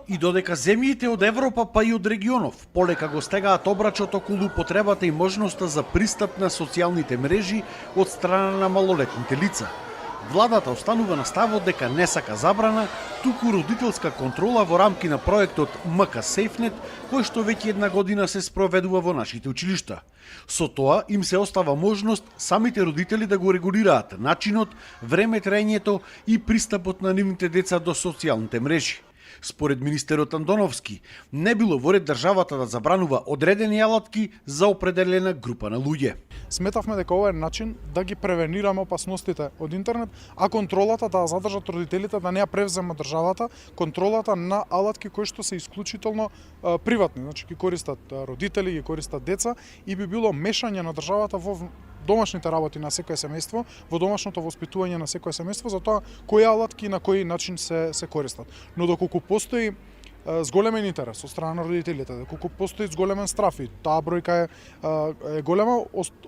И додека земјите од Европа па и од регионов полека го стегаат обрачот околу потребата и можноста за пристап на социјалните мрежи од страна на малолетните лица, владата останува на ставот дека не сака забрана, туку родителска контрола во рамки на проектот МК SafeNet, кој што веќе една година се спроведува во нашите училишта. Со тоа им се остава можност самите родители да го регулираат начинот, време траењето и пристапот на нивните деца до социјалните мрежи. Според министерот Андоновски, не било во ред државата да забранува одредени алатки за определена група на луѓе. Сметавме дека ова е начин да ги превенираме опасностите од интернет, а контролата да задржат родителите, да не ја превзема државата, контролата на алатки кои што се исклучително приватни, значи ги користат родители, ги користат деца и би било мешање на државата во домашните работи на секое семејство, во домашното воспитување на секое семејство, за тоа кои алатки и на кој начин се користат. Но доколку постои зголемен интерес од страна на родителите, доколку постои зголемен страф и таа бројка е голема,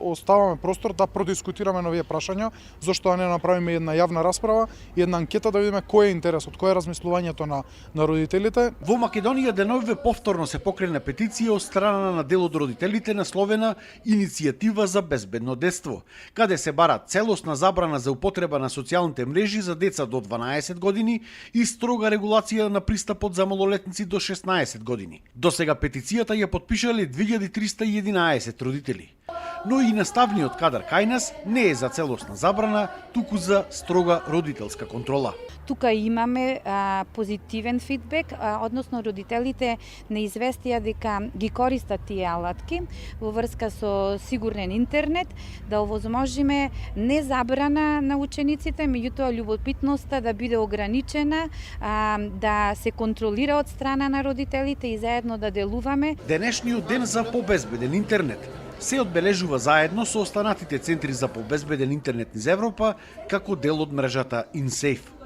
оставаме простор да продискутираме на овие прашања, зашто да не направиме една јавна расправа и една анкета да видиме кој е интересот, кој е размислувањето на родителите. Во Македонија деновиве повторно се покрена петиција од страна на дел од родителите насловена Иницијатива за безбедно детство, каде се бара целосна забрана за употреба на социјалните мрежи за деца до 12 години и строга регулација на пристапот за малолетни до 16 години. Досега петицијата ја потпишале 2311 родители. Но и наставниот кадар кај нас не е за целосна забрана, туку за строга родителска контрола. Тука имаме позитивен фидбек, односно родителите не известија дека ги користат тие алатки во врска со сигурен интернет, да овозможиме не забрана на учениците, меѓутоа љубопитноста да биде ограничена, да се контролира од страна на родителите и заедно да делуваме. Денешниот ден за побезбеден интернет се одбележува заедно со останатите центри за побезбеден интернет низ Европа како дел од мрежата InSafe.